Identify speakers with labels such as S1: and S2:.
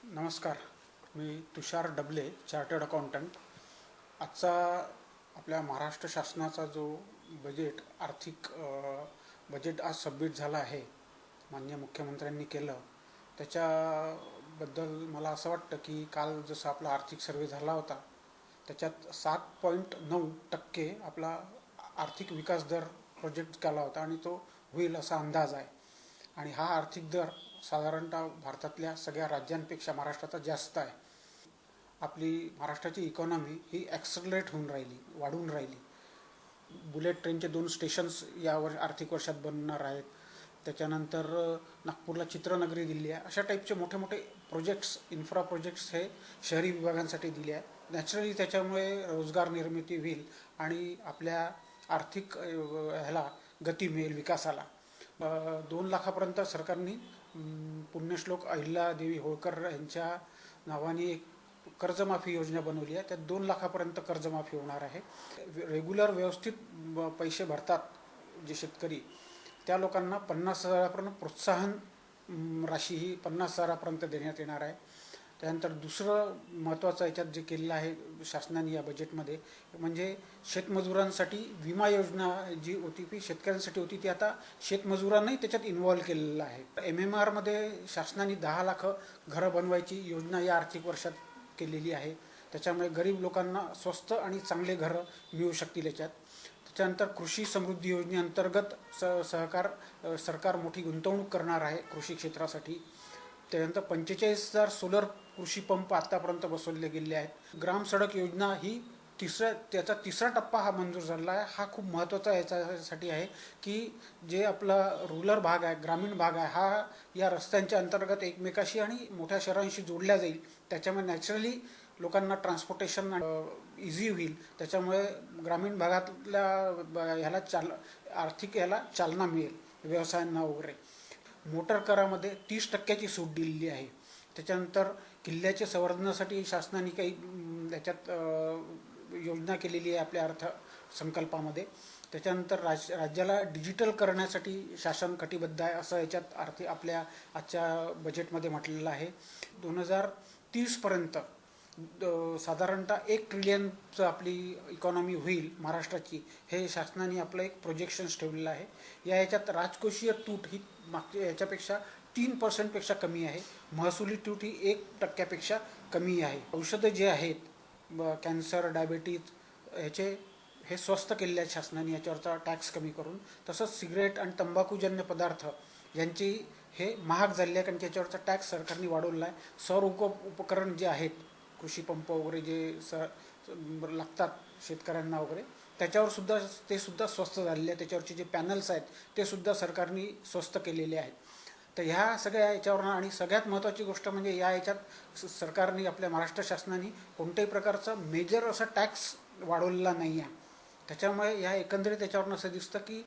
S1: नमस्कार. मी तुषार डबले, chartered accountant. आजचा आपल्या महाराष्ट्र शासनाचा जो बजेट आर्थिक बजेट आज सबमिट झाला आहे, माननीय मुख्यमंत्र्यांनी केलं. त्याच्याबद्दल मला असं वाटतं की काल जसा आपला आर्थिक सर्वे झाला होता, त्याच्यात 7.9% आपला आर्थिक विकास दर प्रोजेक्ट केला होता आणि तो होईल असा अंदाज आहे. आणि हा आर्थिक दर साधारणतः भारतातल्या सगळ्या राज्यांपेक्षा महाराष्ट्राचा जास्त आहे. आपली महाराष्ट्राची इकॉनॉमी ही ॲक्सलरेट होऊन राहिली, वाढून राहिली. बुलेट ट्रेनचे 2 स्टेशन्स यावर आर्थिक वर्षात बनणार आहेत. त्याच्यानंतर नागपूरला चित्रनगरी दिली आहे. अशा टाईपचे मोठे मोठे प्रोजेक्ट्स, इन्फ्रा प्रोजेक्ट्स हे शहरी विभागांसाठी दिले आहे. नॅचरली त्याच्यामुळे रोजगार निर्मिती होईल आणि आपल्या आर्थिक ह्याला गती मिळेल, विकासाला. 2 लाखापर्यंत सरकारने पुण्यश्लोक अहिल्यादेवी होळकर यांच्या नावाने एक कर्जमाफी योजना बनवली आहे. त्यात 2 लाखापर्यंत कर्जमाफी होणार आहे. रेग्युलर व्यवस्थित पैसे भरतात जे शेतकरी, त्या लोकांना 50,000पर्यंत प्रोत्साहन राशी ही 50,000पर्यंत देण्यात येणार आहे. त्यानंतर दुसरं महत्त्वाचं याच्यात जे केलेलं आहे शासनाने या बजेटमध्ये, म्हणजे शेतमजुरांसाठी विमा योजना जी होती ती शेतकऱ्यांसाठी होती, ती आता शेतमजुरांनाही त्याच्यात इन्व्हॉल्व केलेलं आहे. MMRमध्ये शासनाने 10 लाख घरं बनवायची योजना या आर्थिक वर्षात केलेली आहे. त्याच्यामुळे गरीब लोकांना स्वस्त आणि चांगले घरं मिळू शकतील याच्यात. त्याच्यानंतर कृषी समृद्धी योजनेअंतर्गत सरकार मोठी गुंतवणूक करणार आहे कृषी क्षेत्रासाठी. त्यानंतर 45,000 सोलर कृषी पंप आतापर्यंत बसवले गेले आहेत. ग्राम सडक योजना ही त्याचा तिसरा टप्पा हा मंजूर झाला आहे. हा खूप महत्त्वाचा याच्यासाठी आहे की जे आपला रुरल भाग आहे, ग्रामीण भाग आहे, हा या रस्त्यांच्या अंतर्गत एकमेकाशी आणि मोठ्या शहरांशी जोडल्या जाईल. त्याच्यामुळे नॅचरली लोकांना ट्रान्सपोर्टेशन इझी होईल. त्याच्यामुळे ग्रामीण भागातल्या ह्याला आर्थिक ह्याला चालना मिळेल, व्यवसायांना वगैरे. मोटर करामध्ये 30% सूट दिलेली आहे. त्याच्यानंतर किल्ल्याच्या संवर्धनासाठी शासनाने काही त्याच्यात योजना केलेली आहे आपल्या अर्थसंकल्पामध्ये. त्याच्यानंतर राज्याला डिजिटल करण्यासाठी शासन कटिबद्ध आहे, असं याच्यात आपल्या आजच्या बजेटमध्ये म्हटलेलं आहे. 2030पर्यंत साधारणतः 1 ट्रिलियनचं आपली इकॉनॉमी होईल महाराष्ट्राची, हे शासनाने आपलं एक प्रोजेक्शन्स ठेवलेलं आहे. याच्यात राजकोषीय तूट ही मागच्या याच्यापेक्षा 3% कमी आहे. महसुली तूट ही 1% कमी आहे. औषधं जे आहेत, कॅन्सर, डायबेटीज, ह्याचे हे स्वस्त केलेले आहेत शासनाने याच्यावरचा टॅक्स कमी करून. तसंच सिगरेट आणि तंबाखूजन्य पदार्थ यांची हे महाग झालेले आहे, कारण त्याच्यावरचा टॅक्स सरकारने वाढवलेला आहे. सौर उपकरण जे आहेत, कृषी पंप वगैरे जे लागतात शेतकऱ्यांना वगैरे, त्याच्यावर सुद्धा ते सुद्धा स्वस्त झालेले आहे. त्याच्यावरचे जे पॅनल्स आहेत ते सुद्धा सरकारने स्वस्त केलेले आहेत. तर ह्या सगळ्या याच्यावर, आणि सगळ्यात महत्त्वाची गोष्ट म्हणजे या याच्यात सरकारने, आपल्या महाराष्ट्र शासनाने कोणत्याही प्रकारचा मेजर असा टॅक्स वाढवलेला नाही आहे. त्याच्यामुळे ह्या एकंदरीत याच्यावरून असं दिसतं की